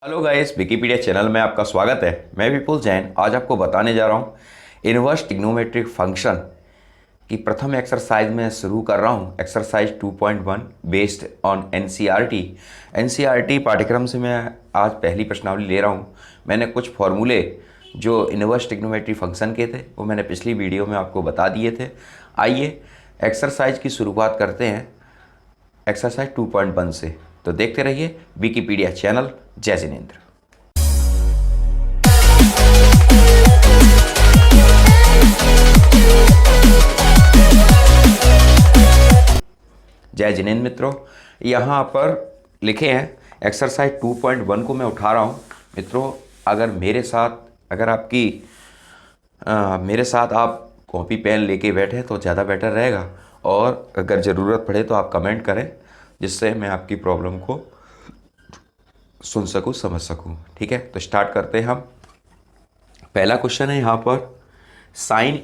Hello guys, Wikipedia channel में आपका स्वागत है। मैं विपुल जैन आज आपको बताने जा रहा हूँ इनवर्स ट्रिग्नोमेट्रिक फंक्शन की प्रथम एक्सरसाइज में शुरू कर रहा हूँ। Exercise 2.1 based on NCERT. NCERT पाठ्यक्रम से मैं आज पहली प्रश्नावली ले रहा हूँ। मैंने कुछ फॉर्मूले जो इनवर्स ट्रिग्नोमेट्रिक फंक्शन के थे वो मैंने पिछली वीडियो में आपको बता दिए थे। आइए एक्सरसाइज की शुरुआत करते हैं एक्सरसाइज 2.1 से। तो देखते रहिए विकिपीडिया चैनल। जय जिनेंद्र। जय जिनेंद्र मित्रों, यहाँ पर लिखे हैं एक्सरसाइज 2.1 को मैं उठा रहा हूँ। मित्रों, अगर मेरे साथ आप कॉपी पेन लेके बैठे तो ज़्यादा बेटर रहेगा, और अगर ज़रूरत पड़े तो आप कमेंट करें जिससे मैं आपकी प्रॉब्लम को सुन सकूं, समझ सकूं। ठीक है, तो स्टार्ट करते हैं हम। पहला क्वेश्चन है यहाँ पर साइन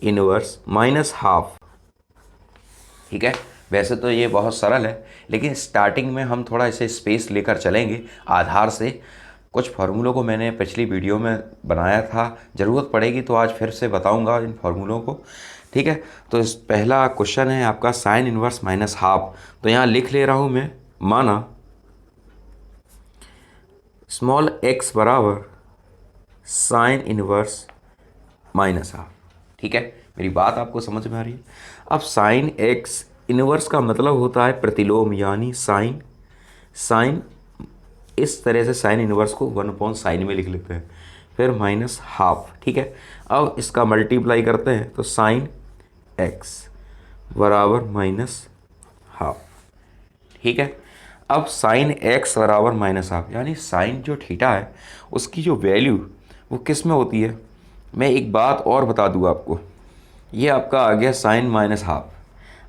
इनवर्स माइनस हाफ। ठीक है, वैसे तो ये बहुत सरल है, लेकिन स्टार्टिंग में हम थोड़ा इसे स्पेस लेकर चलेंगे आधार से। कुछ फार्मूलों को मैंने पिछली वीडियो में बनाया था, ज़रूरत पड़ेगी तो आज फिर से बताऊंगा इन फार्मूलों को। ठीक है, तो इस पहला क्वेश्चन है आपका साइन इनवर्स माइनस हाफ। तो यहाँ लिख ले रहा हूँ मैं, माना स्मॉल x बराबर साइन इनवर्स माइनस हाफ। ठीक है, मेरी बात आपको समझ में आ रही है। अब साइन x इनवर्स का मतलब होता है प्रतिलोम, यानी साइन इस तरह से साइन इनवर्स को 1/sin में लिख लेते हैं, फिर माइनस हाफ। ठीक है, अब इसका मल्टीप्लाई करते हैं तो साइन x बराबर माइनस हाफ। ठीक है, अब साइन x बराबर माइनस हाफ, यानी साइन जो थीटा है उसकी जो वैल्यू वो किस में होती है। मैं एक बात और बता दूँ आपको, ये आपका आ गया साइन माइनस हाफ।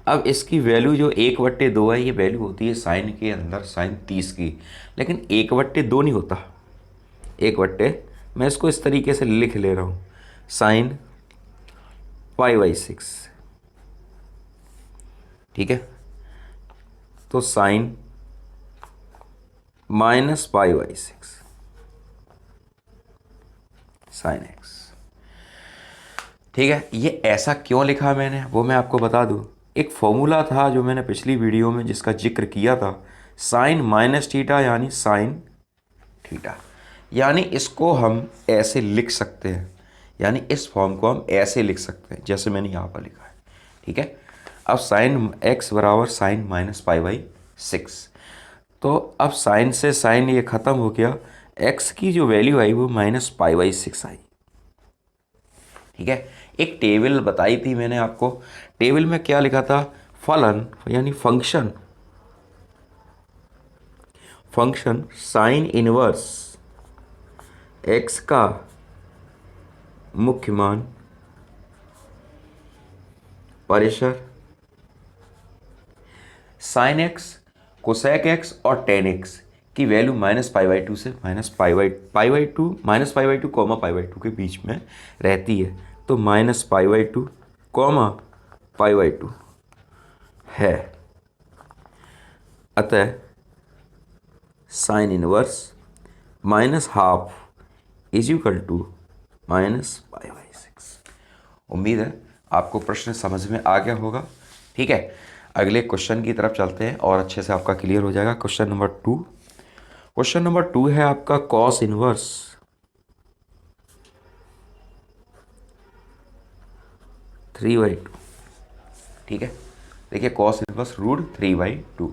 अब इसकी वैल्यू जो 1/2 है, ये वैल्यू होती है साइन के अंदर साइन 30 की, लेकिन 1/2 नहीं होता। मैं इसको इस तरीके से लिख ले रहा हूँ, साइन π/6। ठीक है, तो साइन माइनस π/6 साइन x। ठीक है, ये ऐसा क्यों लिखा मैंने वो मैं आपको बता दूं। एक फॉर्मूला था जो मैंने पिछली वीडियो में जिसका जिक्र किया था, साइन माइनस थीटा यानी साइन थीटा। यानी इसको हम ऐसे लिख सकते हैं, यानी इस फॉर्म को हम ऐसे लिख सकते हैं जैसे मैंने यहाँ पर लिखा है। ठीक है, अब साइन x बराबर साइन माइनस π/6। तो अब साइन से साइन ये ख़त्म हो गया, x की जो वैल्यू आई वो माइनस π/6 आई। ठीक है, एक टेबल बताई थी मैंने आपको। टेबल में क्या लिखा था, फलन यानी फंक्शन साइन इनवर्स x का मुख्य मान परिसर साइन x, कोसेक x और टेन x की वैल्यू माइनस π/2 से माइनस π/2 कॉमा π/2 के बीच में रहती है। तो माइनस π/2 कॉमा π/2 है। अतः sine inverse minus half is equal to minus π/6। उम्मीद है आपको प्रश्न समझ में आ गया होगा। ठीक है, अगले क्वेश्चन की तरफ चलते हैं और अच्छे से आपका क्लियर हो जाएगा। क्वेश्चन नंबर 2 है आपका कॉस इनवर्स 3/2। ठीक है, देखिए कॉस इनवर्स रूट 3/2।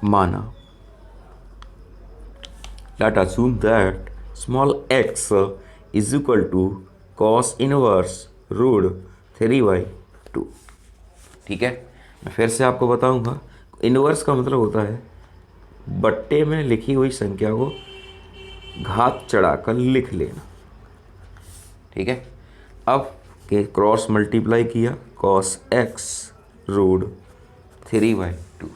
माना let assume that small x is equal to cos inverse root 3/2। ठीक है, मैं फिर से आपको बताऊंगा, इनवर्स का मतलब होता है बट्टे में लिखी हुई संख्या को घात चढ़ाकर लिख लेना। ठीक है, अब के क्रॉस मल्टीप्लाई किया, कॉस x रूट 3/2।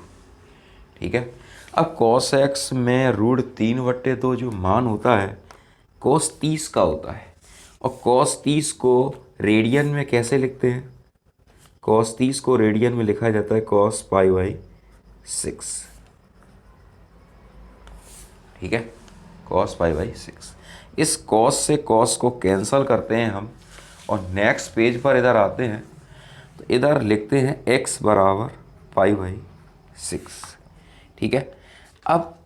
ठीक है, अब कॉस x में रूट 3/2 जो मान होता है कॉस 30 का होता है, और कॉस 30 को रेडियन में कैसे लिखते हैं, कॉस 30 को रेडियन में लिखा जाता है कॉस π/60। 6। ठीक है, कॉस पाई बाई 6। इस कॉस से कॉस को कैंसल करते हैं हम और नेक्स्ट पेज पर इधर आते हैं तो इधर लिखते हैं x बराबर पाई बाई 6। ठीक है, अब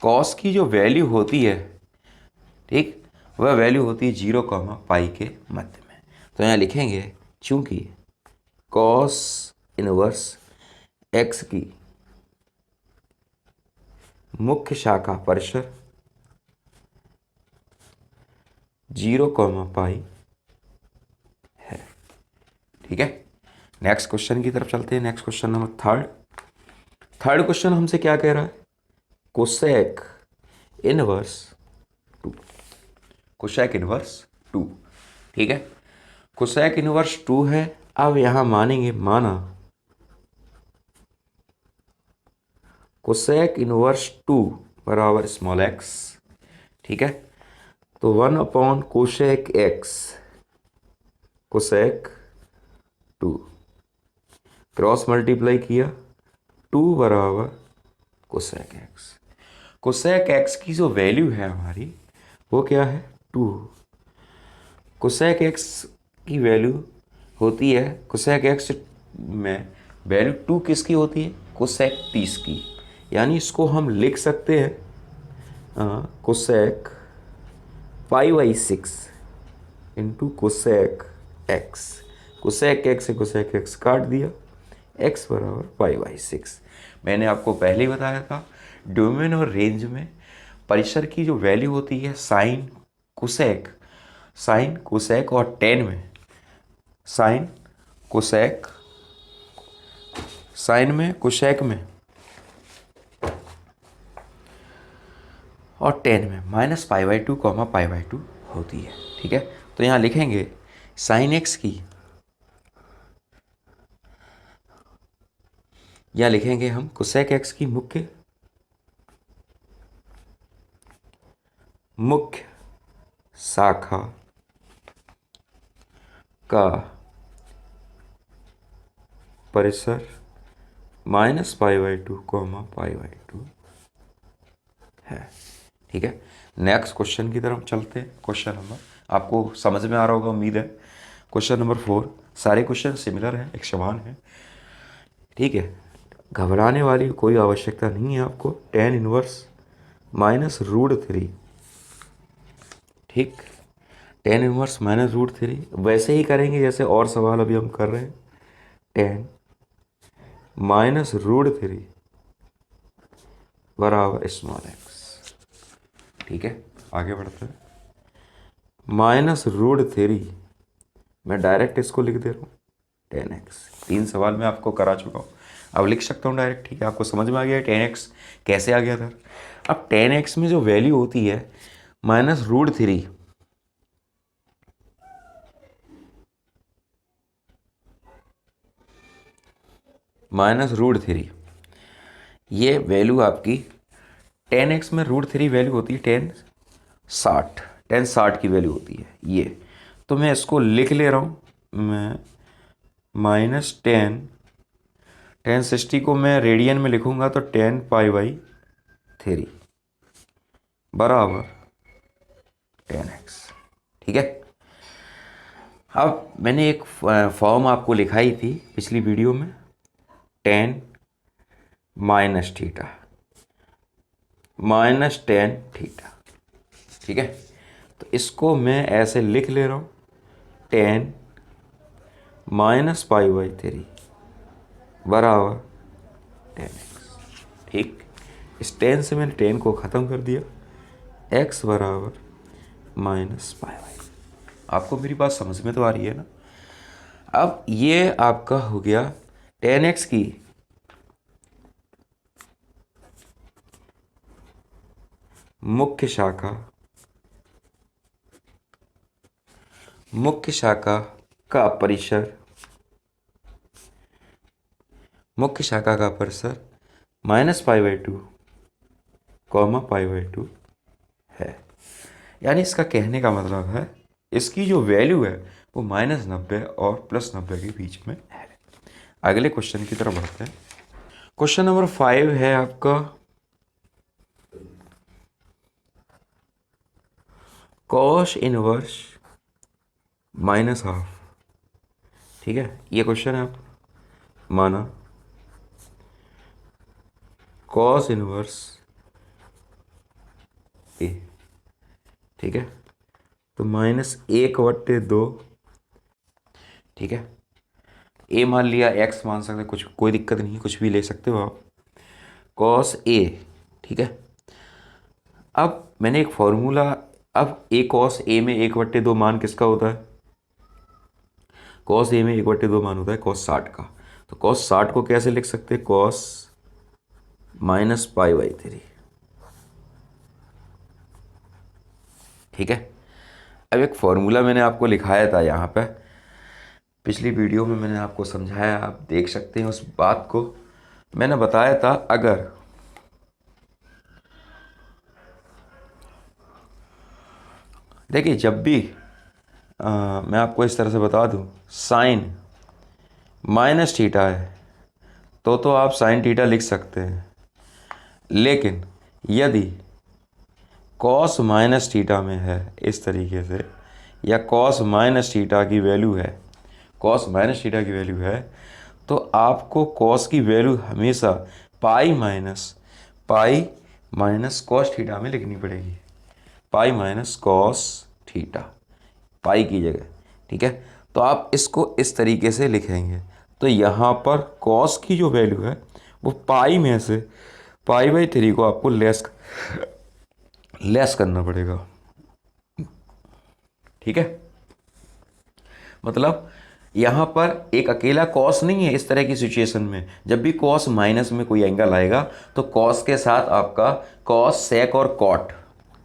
कॉस की जो वैल्यू होती है, ठीक, वह वैल्यू होती है 0, पाई के मध्य में। तो यहाँ लिखेंगे चूंकि कॉस इनवर्स x की मुख्य शाखा परिसर 0, पाई है। ठीक है, नेक्स्ट क्वेश्चन की तरफ चलते हैं। Next question number third question हमसे क्या कह रहा है? Cosec inverse 2। Cosec inverse 2। ठीक है, कोसेक इनवर्स 2 है। अब यहां मानेंगे, माना कोसेक इनवर्स 2 बराबर स्मॉल x। ठीक है, तो 1 cosec x, cosec 2 cross multiply किया, 2 बराबर कोसेक x। कोसेक x की जो वैल्यू है हमारी वो क्या है? 2। कोसेक x की वैल्यू होती है, कोसेक x में वैल्यू 2 किसकी होती है? कोसेक 30 की। यानी इसको हम लिख सकते हैं cosec pi by 6 into cosec x। Cosec x से कोसेक x काट दिया, x बराबर पाई बाई 6। मैंने आपको पहले ही बताया था, डोमेन और रेंज में परिसर की जो वैल्यू होती है साइन कोसेक और टेन में साइन में कोसेक में और टेन में minus pi by 2, pi by 2 होती है। ठीक है, तो यहाँ लिखेंगे साइन एक्स की, या लिखेंगे हम कोसेक एक्स की मुख्य शाखा का परिसर minus pi by 2, pi by 2 है। ठीक है, नेक्स्ट क्वेश्चन की तरफ चलते हैं। क्वेश्चन नंबर, आपको समझ में आ रहा होगा उम्मीद है। क्वेश्चन नंबर 4, सारे क्वेश्चन सिमिलर हैं, एक समान है। ठीक है, घबराने वाली कोई आवश्यकता नहीं है आपको। Tan inverse minus root 3। ठीक, टेन इनवर्स माइनस रूट 3 वैसे ही करेंगे जैसे और सवाल अभी हम कर रहे हैं। टेन माइनस रूट 3 बराबर स्मॉल एक्स। ठीक है, आगे बढ़ते हैं। माइनस रूट 3, मैं डायरेक्ट इसको लिख दे रहा हूँ 10x। 3 सवाल मैं आपको करा चुका हूँ, अब लिख सकता हूँ डायरेक्ट। ठीक है, आपको समझ में आ गया 10x कैसे आ गया था। अब 10x में जो वैल्यू होती है माइनस रूट 3, ये वैल्यू आपकी 10x में रूट 3 वैल्यू होती है 1060 की वैल्यू होती है ये। तो मैं इसको लिख ले रहा हूँ, मैं माइनस 1060 को मैं रेडियन में लिखूंगा तो 10 पाई बाई 3 बराबर 10x। ठीक है, अब मैंने एक फॉर्म आपको लिखाई थी पिछली वीडियो में, 10 माइनस थीटा माइनस 10 थीटा। ठीक है, तो इसको मैं ऐसे लिख ले रहा हूँ 10 माइनस पाई बाई 3 बराबर 10x। ठीक, इस 10 से मैंने 10 को ख़त्म कर दिया, x बराबर माइनस पाई बाई। आपको मेरी बात समझ में तो आ रही है ना। अब ये आपका हो गया 10x की मुख्य शाखा का परिसर minus pi by 2, pi by 2 है। यानी इसका कहने का मतलब है इसकी जो वैल्यू है वो -90 और +90 के बीच में है। अगले क्वेश्चन की तरफ बढ़ते हैं। क्वेश्चन नंबर 5 है आपका कॉस इनवर्स माइनस हाफ। ठीक है, ये क्वेश्चन है आप माना कॉस इनवर्स ए। ठीक है, तो -1/2। ठीक है, ए मान लिया, एक्स मान सकते, कुछ कोई दिक्कत नहीं है, कुछ भी ले सकते हो आप। Cos A. ठीक है, अब मैंने एक फॉर्मूला, अब ए कॉस ए में 1/2 मान किसका होता है? कॉस ए में 1/2 मान होता है कॉस 60 का। तो कॉस 60 को कैसे लिख सकते हैं? कॉस -π/3। ठीक है, अब एक फॉर्मूला मैंने आपको लिखाया था यहाँ पे, पिछली वीडियो में मैंने आपको समझाया, आप देख सकते हैं उस बात को। मैंने बताया था अगर देखिए जब भी मैं आपको इस तरह से बता दूं, साइन -θ है तो आप साइन थीटा लिख सकते हैं, लेकिन यदि कॉस -θ में है इस तरीके से, या कॉस -θ की वैल्यू है, कॉस -θ की वैल्यू है, तो आपको कॉस की वैल्यू हमेशा पाई माइनस कॉस थीटा में लिखनी पड़ेगी। पाई माइनस कॉस थीटा, पाई की जगह। ठीक है, तो आप इसको इस तरीके से लिखेंगे। तो यहाँ पर कॉस की जो वैल्यू है वो पाई में से π/3 को आपको लेस करना पड़ेगा। ठीक है, मतलब यहाँ पर एक अकेला कॉस नहीं है। इस तरह की सिचुएशन में जब भी कॉस माइनस में कोई एंगल आएगा तो कॉस के साथ आपका कॉस सेक और कॉट,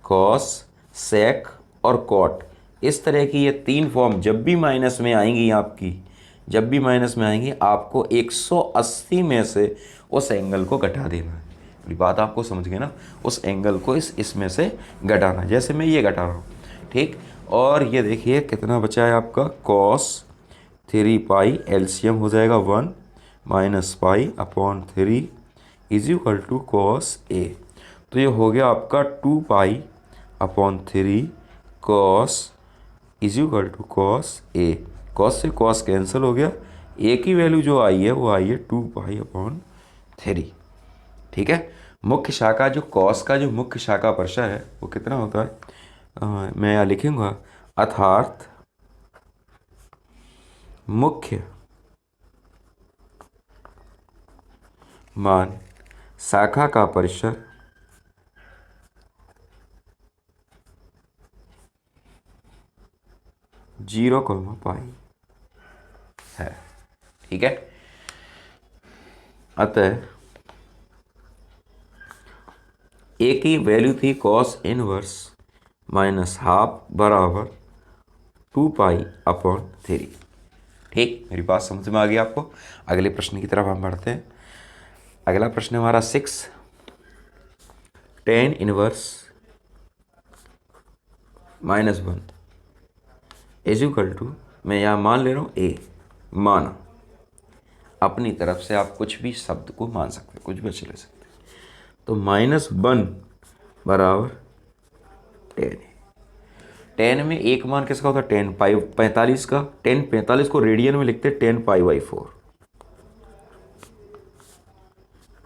कॉस सेक और कॉट, इस तरह की ये तीन फॉर्म जब भी माइनस में आएंगी आपकी, जब भी माइनस में आएंगी, आपको 180 में से उस एंगल को घटा देना है। मेरी बात आपको समझ गए ना? उस एंगल को इसमें से घटाना, जैसे मैं ये घटा रहा हूँ। ठीक, और ये देखिए कितना बचा है आपका, कॉस 3π, एलसीएम हो जाएगा 1 -π/3 is equal to cos A. तो ये हो गया आपका 2π/3 cos is equal to cos A. Cos से कॉस कैंसिल हो गया, ए की वैल्यू जो आई है वो आई है 2π/3। ठीक है, मुख्य शाखा जो कॉस का जो मुख्य शाखा प्रशय है वो कितना होता है? मैं यहाँ लिखूंगा, अर्थात मुख्य मान शाखा का परिसर 0, है। ठीक है, अतः ए की वैल्यू थी कॉस इनवर्स -हाफ बराबर 2π/3। ठीक, मेरी बात समझ में आ गई आपको? अगले प्रश्न की तरफ हम बढ़ते हैं। अगला प्रश्न हमारा 6, tan inverse -1 is equal to, मैं यहाँ मान ले रहा हूँ ए, माना, अपनी तरफ से आप कुछ भी शब्द को मान सकते हैं, कुछ भी अच्छे ले सकते हैं। तो -1 बराबर टेन। टेन में एक मान किसका होता है? 10π/45 का। 10/45 को रेडियन में लिखते हैं 10π/4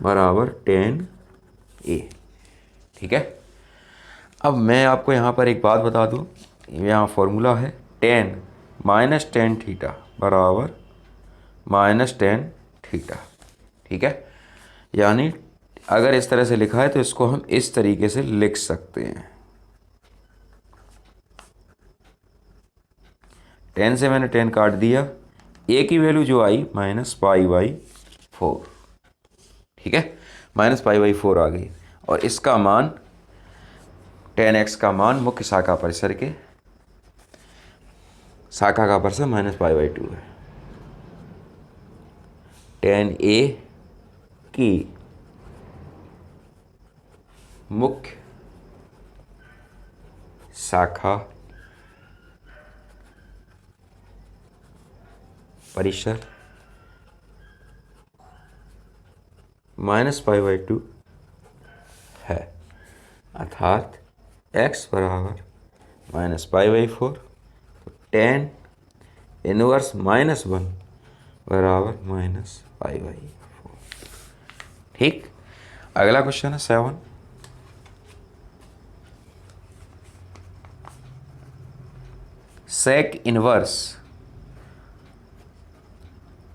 बराबर 10a। ठीक है, अब मैं आपको यहाँ पर एक बात बता दूँ, यहाँ फॉर्मूला है tan -tan θ बराबर -tan θ। ठीक है, यानी अगर इस तरह से लिखा है तो इसको हम इस तरीके से लिख सकते हैं। 10 से मैंने 10 काट दिया, a की वैल्यू जो आई -π/4। ठीक है, -π/4 आ गई, और इसका मान tan x का मान मुख्य शाखा परिसर के, शाखा का परिसर -π/2 है। tan a की मुख्य शाखा परिसर -π/2 है, अर्थात x बराबर -π/4, तो tan इनवर्स -1 बराबर -π/4। ठीक, अगला क्वेश्चन है 7। Sec inverse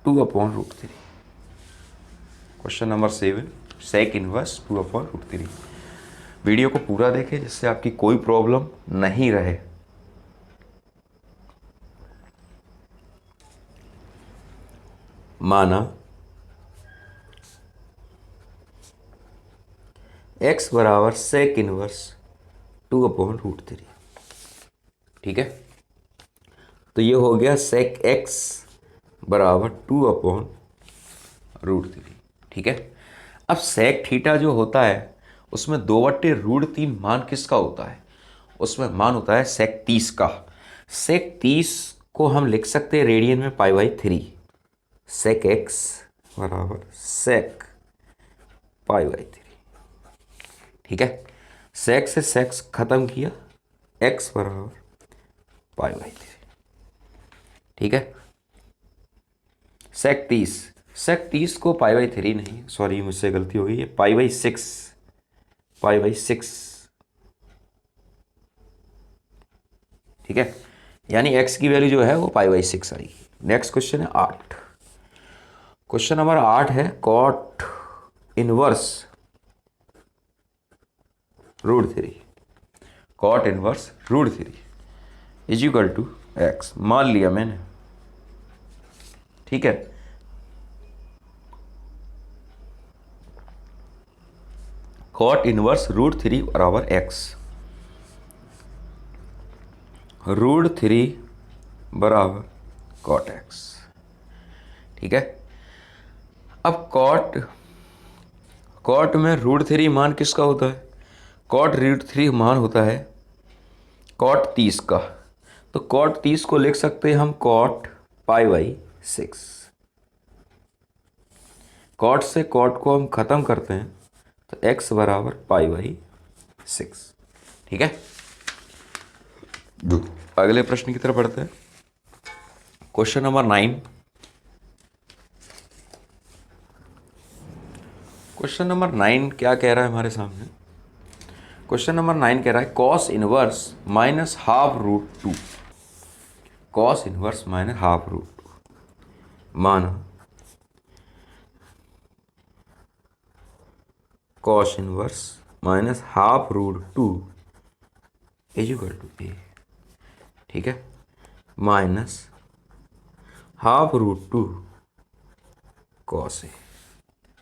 2/√3। Question number 7, sec inverse 2/√3। Video को पूरा देखें जिससे आपकी कोई प्रॉब्लम नहीं रहे। माना x बराबर सेक इनवर्स 2/√3। ठीक है, तो ये हो गया सेक x बराबर 2/√3। ठीक है, अब सेक थीटा जो होता है उसमें 2/√3 मान किसका होता है? उसमें मान होता है सेक 30 का। सेक 30 को हम लिख सकते हैं रेडियन में π/3। सेक x बराबर सेक π/3। ठीक है, सेक से सेक्स खत्म किया, x बराबर π/3। ठीक है, सेक 30 को π/3 नहीं, सॉरी मुझसे गलती हो गई है, π/6। ठीक है, यानी x की वैल्यू जो है वो π/6 आएगी। नेक्स्ट क्वेश्चन है 8। क्वेश्चन नंबर 8 है cot inverse √3। Cot inverse √3 is equal to x मान लिया मैंने। ठीक है, कॉट इनवर्स √3 बराबर x, √3 बराबर कॉट x। ठीक है, अब कॉट में √3 मान किसका होता है? कॉट √3 मान होता है कॉट 30 का। तो कॉट 30 को लिख सकते हैं हम कॉट π/6। कॉट से कॉट को हम खत्म करते हैं तो x बराबर π/6। ठीक है, अगले प्रश्न की तरफ बढ़ते हैं। Question number 9। क्वेश्चन नंबर 9 क्या कह रहा है हमारे सामने? क्वेश्चन नंबर 9 कह रहा है कॉस इनवर्स -12√2। कॉस इनवर्स -12√2 माना cos inverse -12√2 is equal to a। ठीक है, -12√2 कॉस ए।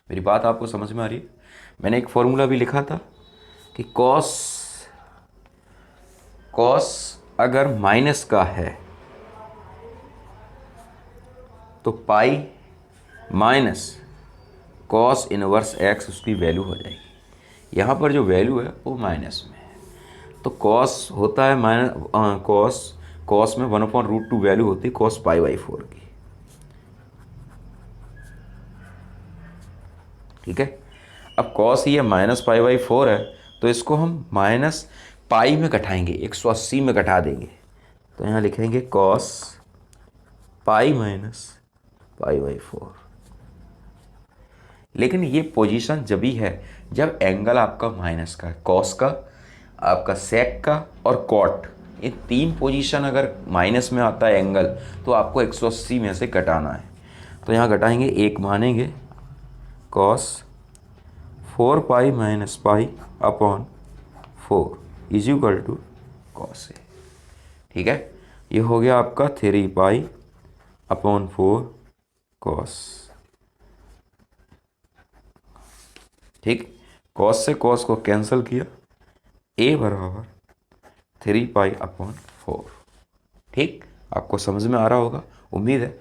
मेरी बात आपको समझ में आ रही है? मैंने एक फॉर्मूला भी लिखा था कि कॉस अगर माइनस का है तो pi minus cos inverse x उसकी वैल्यू हो जाएगी। यहाँ पर जो वैल्यू है वो माइनस में है, तो कॉस होता है कॉस में 1/√2 वैल्यू होती है कॉस π/4 की। ठीक है, अब कॉस ये -π/4 है तो इसको हम माइनस पाई में घटाएंगे, 180 में घटा देंगे, तो यहाँ लिखेंगे कॉस पाई माइनस π/4। लेकिन ये पोजीशन जब ही है जब एंगल आपका माइनस का है, कॉस का, आपका सेक का और कॉट, ये तीन पोजीशन अगर माइनस में आता है एंगल तो आपको 180 में से घटाना है। तो यहाँ घटाएंगे, एक मानेंगे cos 4π - π/4 is equal to cos A. ठीक है, ये हो गया आपका 3π/4 कॉस। ठीक, कॉस से कॉस को कैंसिल किया, a बराबर 3π/4। ठीक, आपको समझ में आ रहा होगा उम्मीद है।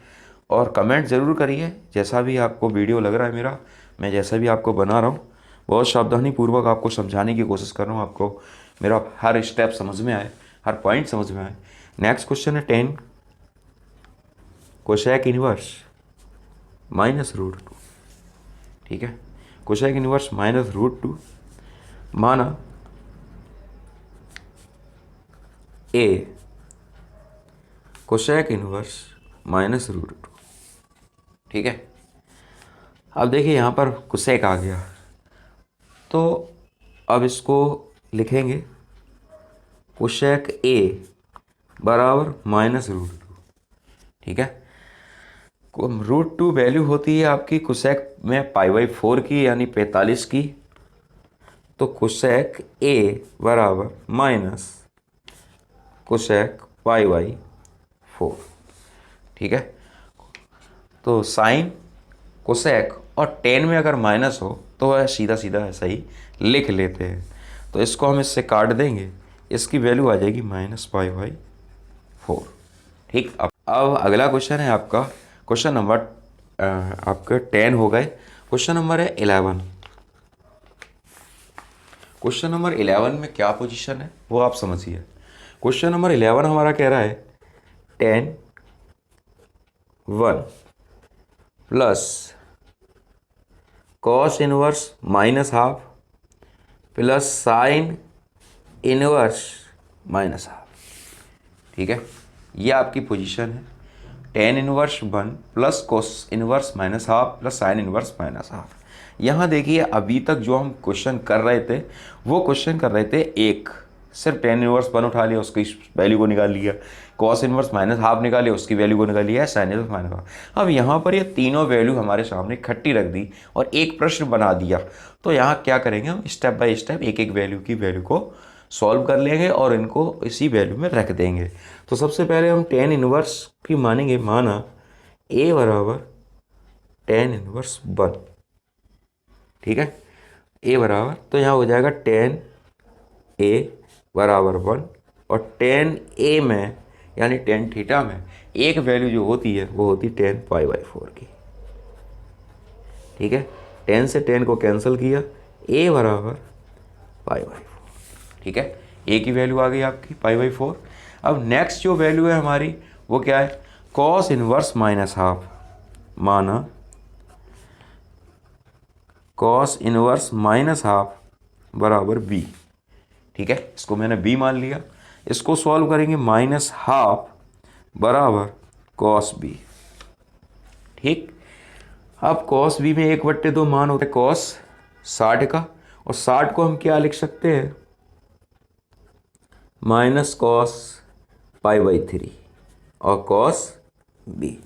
और कमेंट ज़रूर करिए जैसा भी आपको वीडियो लग रहा है मेरा, मैं जैसा भी आपको बना रहा हूँ बहुत सावधानी पूर्वक आपको समझाने की कोशिश कर रहा हूँ, आपको मेरा हर स्टेप समझ में आए, हर पॉइंट समझ में आए। नेक्स्ट क्वेश्चन है 10, कोसेक इनवर्स -√2। ठीक है, cosec inverse minus root two माना A cosec inverse minus root two. ठीक है, अब देखिए यहाँ पर कोसेक आ गया, तो अब इसको लिखेंगे कोसेक ए बराबर माइनस रूट टू। ठीक है, रूट टू वैल्यू होती है आपकी कोसेक में पाई बाई 4 की, यानी 45 की। तो कोसेक ए बराबर माइनस कोसेक पाई बाई 4। ठीक है, तो साइन कोसेक और टेन में अगर माइनस हो तो वह सीधा सीधा ऐसा ही लिख लेते हैं। तो इसको हम इससे काट देंगे, इसकी वैल्यू आ जाएगी माइनस पाई बाई 4। ठीक, अब अगला क्वेश्चन है आपका क्वेश्चन नंबर आपके 10 हो गए। क्वेश्चन नंबर है 11। क्वेश्चन नंबर 11 में क्या पोजीशन है वो आप समझिए। क्वेश्चन नंबर 11 हमारा कह रहा है 10 1 plus cos inverse minus half plus sign inverse minus half. ठीक है, ये आपकी पोजीशन है। Tan inverse 1 plus cos inverse minus half plus sign inverse minus half. यहाँ देखिए अभी तक जो हम क्वेश्चन कर रहे थे वो क्वेश्चन कर रहे थे एक, सिर्फ टेन इनवर्स 1 उठा लिया, उसकी वैल्यू को निकाल लिया, कॉस इनवर्स माइनस हाफ निकाल लिया, उसकी वैल्यू को निकाल लिया, साइन इनवर्स माइनस हाफ। अब यहाँ पर ये तीनों वैल्यू हमारे सामने इकट्ठी रख दी और एक प्रश्न बना दिया। तो यहाँ क्या करेंगे हम, स्टेप बाय स्टेप एक एक वैल्यू की वैल्यू को सॉल्व कर लेंगे और इनको इसी वैल्यू में रख देंगे। तो सबसे पहले हम टेन इनवर्स की मानेंगे, माना ए बराबर टेन इनवर्स 1। ठीक है, ए बराबर, तो यहाँ हो जाएगा टेन ए बराबर 1 और टेन ए में यानी टेन थीटा में एक वैल्यू जो होती है वो होती 10 पाई बाई 4 की। ठीक है, 10 से 10 को कैंसिल किया, ए बराबर पाई बाई 4। ठीक है, ए की वैल्यू आ गई आपकी पाई बाई 4। अब नेक्स्ट जो वैल्यू है हमारी वो क्या है, कॉस इनवर्स माइनस हाफ, माना कॉस इनवर्स माइनस हाफ बराबर बी। ठीक है, इसको मैंने बी मान लिया। इसको सॉल्व करेंगे, माइनस हाफ बराबर कॉस बी। ठीक, अब कॉस बी में 1/2 मान होता है कॉस 60 का, और 60 को हम क्या लिख सकते हैं, माइनस कॉस पाई बाई 3 और कॉस बी।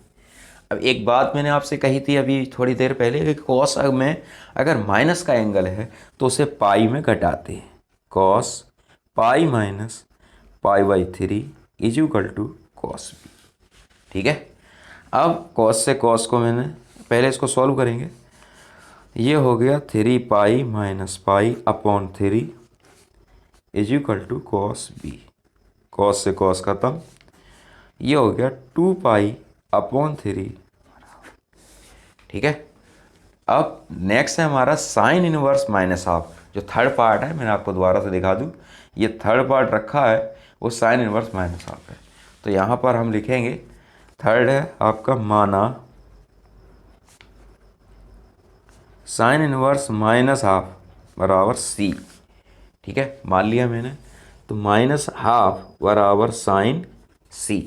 अब एक बात मैंने आपसे कही थी अभी थोड़ी देर पहले कि कॉस में अगर माइनस का एंगल है तो उसे पाई में घटाते हैं, cos pi minus pi by 3 is equal to cos B. ठीक है, अब कॉस से कॉस को मैंने पहले इसको सॉल्व करेंगे, ये हो गया 3 pi minus pi upon 3 is equal to cos B. Cos से कॉस खत्म, ये हो गया 2 पाई अपॉन 3। ठीक है, अब नेक्स्ट है हमारा साइन इनवर्स माइनस हाफ, जो थर्ड पार्ट है, मैंने आपको दोबारा से दिखा दूं, ये थर्ड पार्ट रखा है वो साइन इनवर्स माइनस हाफ है। तो यहाँ पर हम लिखेंगे, थर्ड है आपका, माना साइन इनवर्स माइनस हाफ बराबर सी। ठीक है, मान लिया मैंने, तो माइनस हाफ बराबर साइन सी।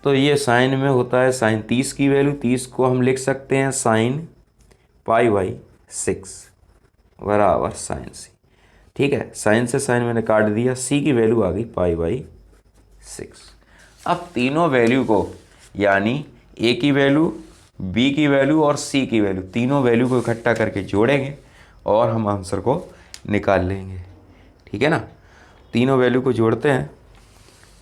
तो ये साइन में होता है साइन 30 की वैल्यू, 30 को हम लिख सकते हैं साइन पाई बाई 6 बराबर साइन सी। ठीक है, साइन से साइन मैंने काट दिया, सी की वैल्यू आ गई पाई बाई 6। अब तीनों वैल्यू को, यानी ए की वैल्यू, बी की वैल्यू और सी की वैल्यू, तीनों वैल्यू को इकट्ठा करके जोड़ेंगे और हम आंसर को निकाल लेंगे। ठीक है ना, तीनों वैल्यू को जोड़ते हैं।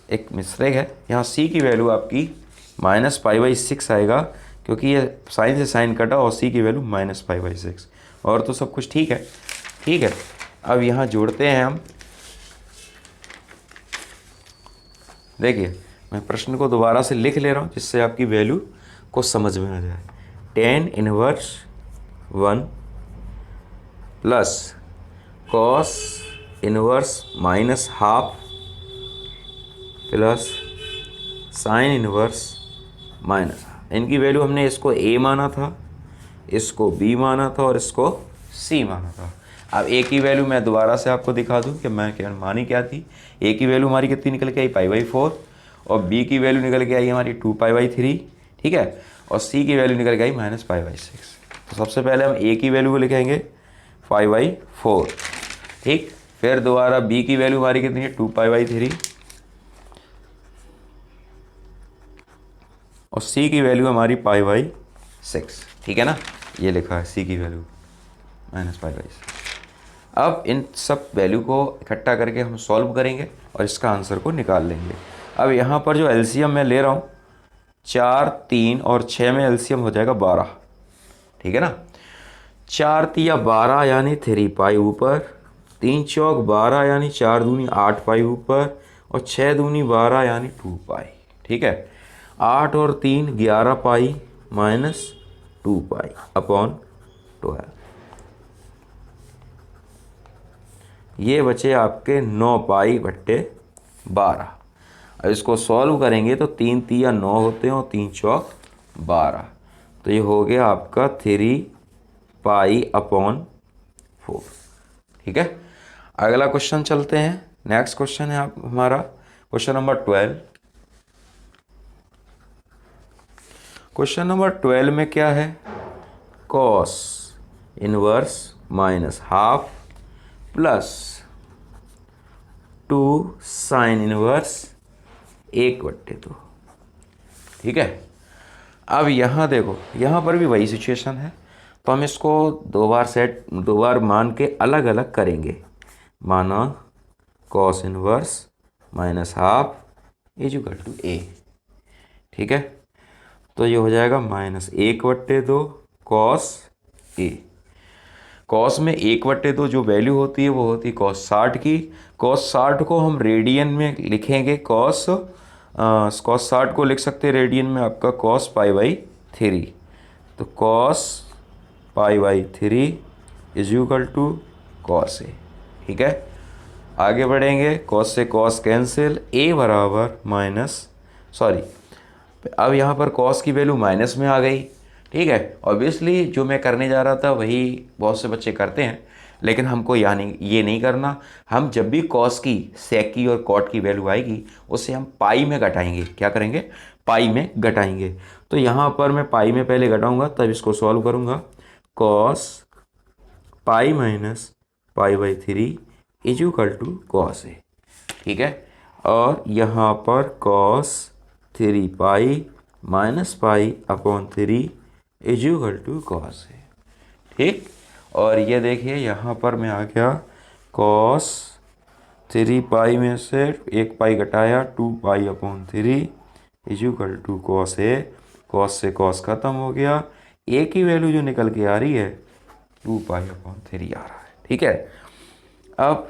एक मिस्टेक है यहाँ, सी की वैल्यू आपकी माइनस पाई बाई 6 आएगा, क्योंकि ये साइन से साइन कटा और सी की वैल्यू माइनस पाई बाई 6, और तो सब कुछ ठीक है। ठीक है, अब यहाँ जोड़ते हैं हम। देखिए मैं प्रश्न को दोबारा से लिख ले रहा हूँ जिससे आपकी वैल्यू को समझ में आ जाए। 10 inverse 1 plus cos inverse minus half plus sign inverse minus half. इनकी वैल्यू हमने इसको ए माना था इसको b माना था और इसको c माना था। अब a की वैल्यू मैं दोबारा से आपको दिखा दूं कि मैं क्या मानी क्या थी। a की वैल्यू हमारी कितनी निकल के आई π/4 और b की वैल्यू निकल के आई हमारी 2π/3, ठीक है, और c की वैल्यू निकल के आई -π/6। तो सबसे पहले हम a की वैल्यू को लिखेंगे π/4, ठीक। फिर दोबारा b की वैल्यू हमारी कितनी है 2π/3 और c की वैल्यू हमारी π/6, ठीक है ना, ये लिखा है c की वैल्यू -π/6। अब इन सब वैल्यू को इकट्ठा करके हम सॉल्व करेंगे और इसका आंसर को निकाल लेंगे। अब यहाँ पर जो एलसीएम मैं ले रहा हूँ 4, 3 और 6 में एलसीएम हो जाएगा 12, ठीक है ना। 4 तिया 12 यानी 3π ऊपर, 3 चौक 12 यानी 4 दूनी 8π ऊपर और 6 दूनी 12 यानी 2π, ठीक है। 8 और 3 11π माइनस 2π अपॉन 12, ये बचे आपके 9π/12। अब इसको सॉल्व करेंगे तो 3 तिया 9 होते हैं और 3 चौक 12, तो ये हो गया आपका 3π/4, ठीक है। अगला क्वेश्चन चलते हैं। नेक्स्ट क्वेश्चन है आप हमारा क्वेश्चन नंबर 12। क्वेश्चन नंबर 12 में क्या है, cos inverse -12 plus 2 sine inverse 1/2, ठीक है। अब यहाँ देखो, यहाँ पर भी वही सिचुएशन है, तो हम इसको दो बार मान के अलग अलग करेंगे। माना कॉस इनवर्स -12 = a, ठीक है। तो ये हो जाएगा -1/2 कॉस a। कॉस में 1/2 जो वैल्यू होती है वो होती है कॉस 60 की। कॉस 60 को हम रेडियन में लिखेंगे, कॉस 60 को लिख सकते हैं रेडियन में आपका कॉस π/3। तो कॉस π/3 = कॉस a, ठीक है। आगे बढ़ेंगे, कॉस से कॉस कैंसिल, a बराबर अब यहाँ पर कॉस की वैल्यू माइनस में आ गई, ठीक है। ऑब्वियसली जो मैं करने जा रहा था वही बहुत से बच्चे करते हैं, लेकिन हमको ये नहीं करना। हम जब भी कॉस की, सेक की और कॉट की वैल्यू आएगी उससे हम पाई में घटाएंगे। क्या करेंगे, पाई में घटाएंगे। तो यहाँ पर मैं पाई में पहले घटाऊंगा तब इसको सॉल्व करूँगा। Cos pi minus π/3 = cos a, ठीक है। और यहाँ पर कॉस 3π माइनस π/3 = कॉस a, ठीक। और ये देखिए यहाँ पर मैं आ गया कॉस 3π में से 1π घटाया 2π/3 = कॉस a। कॉस से कॉस खत्म हो गया, a की वैल्यू जो निकल के आ रही है 2π/3 आ रहा है, ठीक है। अब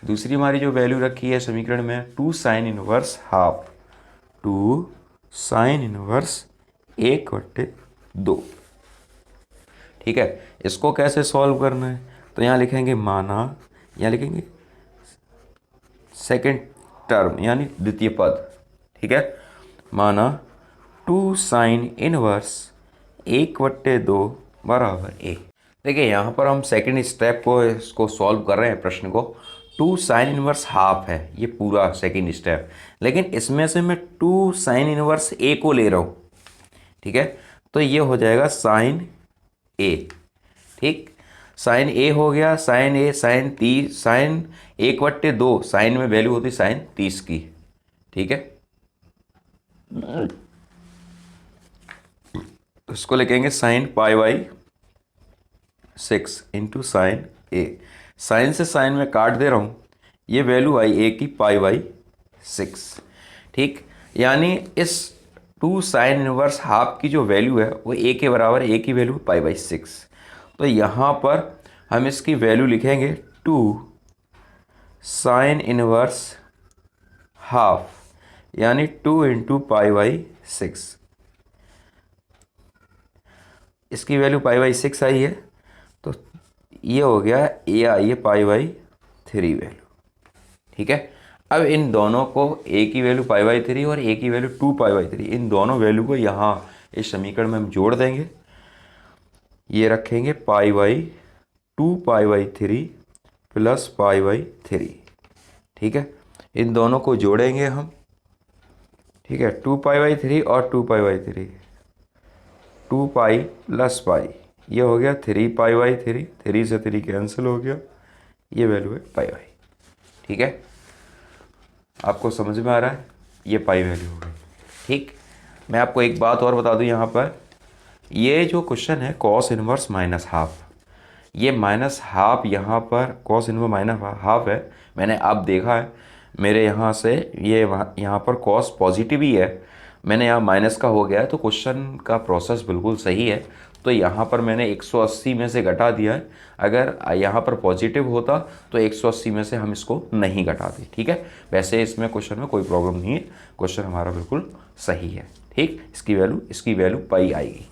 दूसरी हमारी जो वैल्यू रखी है समीकरण में 2 साइन इनवर्स 1/2, ठीक है। इसको कैसे सॉल्व करना है, तो यहाँ लिखेंगे यहाँ लिखेंगे सेकंड टर्म यानी द्वितीय पद, ठीक है। माना 2 साइन इनवर्स 1/2 बराबर a। देखिए यहाँ पर हम सेकंड स्टेप को इसको सॉल्व कर रहे हैं प्रश्न को। 2 साइन इनवर्स हाफ है ये पूरा सेकंड स्टेप, लेकिन इसमें से मैं 2 साइन इनवर्स a को ले रहा हूँ, ठीक है। तो ये हो जाएगा साइन a, ठीक। साइन a हो गया, साइन 1/2, साइन में वैल्यू होती साइन 30 की, ठीक है। इसको लिखेंगे sine π/6 into sine a। Sine से साइन में काट दे रहा हूँ, ये वैल्यू आई a की π/6, ठीक। यानी इस 2 साइन इनवर्स हाफ की जो वैल्यू है वो a के बराबर, a की वैल्यू π/6। तो यहाँ पर हम इसकी वैल्यू लिखेंगे 2 साइन इनवर्स हाफ यानी 2 × π/6। इसकी वैल्यू π/6 आई है, तो ये हो गया ये आई है π/3 वैल्यू, ठीक है। अब इन दोनों को a की वैल्यू π/3 और a की वैल्यू 2π/3, इन दोनों वैल्यू को यहाँ इस समीकरण में हम जोड़ देंगे, ये रखेंगे पाई बाई 2π/3 प्लस π/3। ठीक है, इन दोनों को जोड़ेंगे हम। ठीक है, 2π/3 और 2π/3, 2π प्लस पाई, ये हो गया 3π/3, 3 से 3 कैंसिल हो गया, ये वैल्यू है π/। ठीक है, आपको समझ में आ रहा है, ये पाई वैल्यू हो गई। ठीक, मैं आपको एक बात और बता दूं, यहाँ पर ये जो क्वेश्चन है कॉस इनवर्स माइनस हाफ, ये माइनस हाफ यहाँ पर कॉस इनवर्स माइनस हाफ है। मैंने अब देखा है मेरे यहाँ से, ये यहाँ पर कॉस पॉजिटिव ही है, मैंने यहाँ माइनस का हो गया है, तो क्वेश्चन का प्रोसेस बिल्कुल सही है। तो यहाँ पर मैंने 180 में से घटा दिया है, अगर यहाँ पर पॉजिटिव होता तो 180 में से हम इसको नहीं घटाते। ठीक है, वैसे इसमें क्वेश्चन में कोई प्रॉब्लम नहीं है, क्वेश्चन हमारा बिल्कुल सही है। ठीक, इसकी वैल्यू पाई आएगी।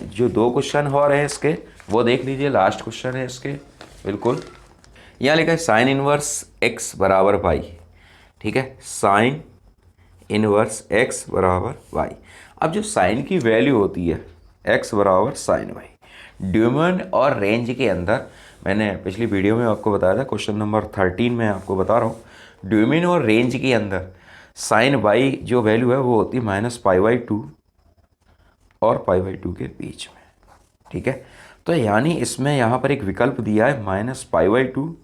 जो दो क्वेश्चन हो रहे हैं इसके, वो देख लीजिए, लास्ट क्वेश्चन है इसके बिल्कुल। यहाँ लिखा है साइन इनवर्स x बराबर पाई। ठीक है, साइन इनवर्स x बराबर y। अब जो साइन की वैल्यू होती है x बराबर साइन y, ड्यूमन और रेंज के अंदर, मैंने पिछली वीडियो में आपको बताया था, क्वेश्चन नंबर 13 में आपको बता रहा हूँ, ड्यूमन और रेंज के अंदर साइन y जो वैल्यू है वो होती है -π/2 और π/2 के बीच में। ठीक है, तो यानी इसमें यहाँ पर एक विकल्प दिया है -π/2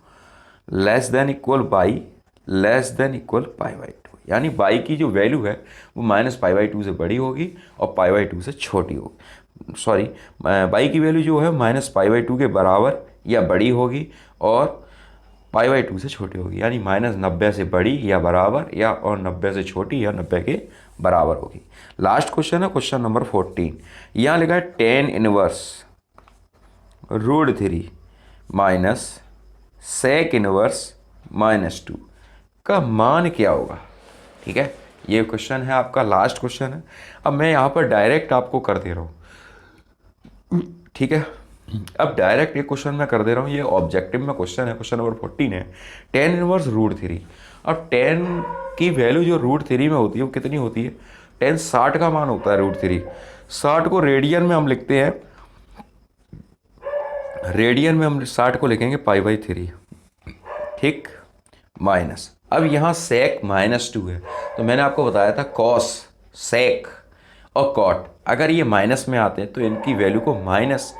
less than equal by less than equal π/2, यानी बाई की जो वैल्यू है वो -π/2 से बड़ी होगी और π/2 से छोटी होगी। सॉरी, बाई की वैल्यू जो है -π/2 के बराबर या बड़ी होगी और π/2 से छोटी होगी, यानी -90 से बड़ी या बराबर, या और 90 से छोटी या 90 के बराबर होगी। लास्ट क्वेश्चन है क्वेश्चन नंबर 14। यहाँ लिखा है tan inverse √3 minus sec inverse -2 का मान क्या होगा। ठीक है, ये क्वेश्चन है आपका, लास्ट क्वेश्चन है। अब मैं यहाँ पर डायरेक्ट आपको कर दे रहा हूँ। ठीक है, अब डायरेक्ट ये क्वेश्चन मैं कर दे रहा हूँ, ये ऑब्जेक्टिव में क्वेश्चन है, क्वेश्चन नंबर 14 है, tan इनवर्स √3। अब tan की वैल्यू जो √3 में होती है वो कितनी होती है, tan 60 का मान होता है √3। 60 को रेडियन में हम लिखते हैं, रेडियन में हम 60 को लिखेंगे π/3। ठीक, माइनस, अब यहाँ सेक -2 है, तो मैंने आपको बताया था कॉस, सेक और कॉट, अगर ये माइनस में आते हैं तो इनकी वैल्यू को माइनस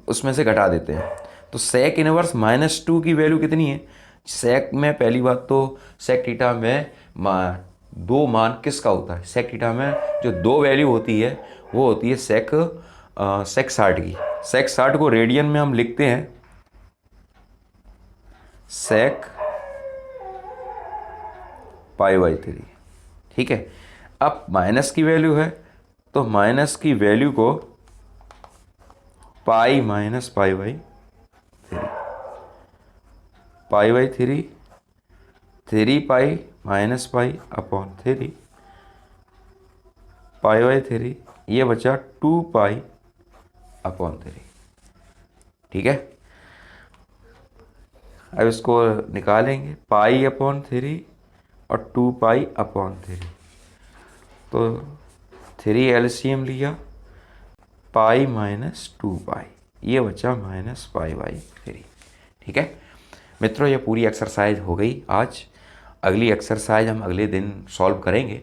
उसमें से घटा देते हैं। तो सेक इनवर्स -2 की वैल्यू कितनी है, सेक में पहली बात तो सेक थीटा में दो मान किसका होता है, सेक थीटा में जो दो वैल्यू होती है वो होती है सेक 60 की। सेक 60 को रेडियन में हम लिखते हैं सेक π/3। ठीक है, अब माइनस की वैल्यू है तो माइनस की वैल्यू को पाई माइनस π/3, π/3, 3π माइनस π/3, π/3, ये बचा 2π/3। ठीक है, अब इसको निकालेंगे, π/3 और 2π/3, तो 3 एलसीएम लिया, पाई माइनस 2π, ये बचा -π/3। ठीक है मित्रों, ये पूरी एक्सरसाइज हो गई आज। अगली एक्सरसाइज हम अगले दिन सॉल्व करेंगे।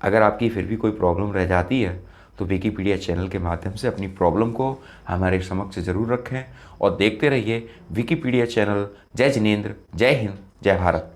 अगर आपकी फिर भी कोई प्रॉब्लम रह जाती है तो विकीपीडिया चैनल के माध्यम से अपनी प्रॉब्लम को हमारे समक्ष ज़रूर रखें और देखते रहिए विकीपीडिया चैनल। जय जिनेंद्र, जय हिंद, जय भारत।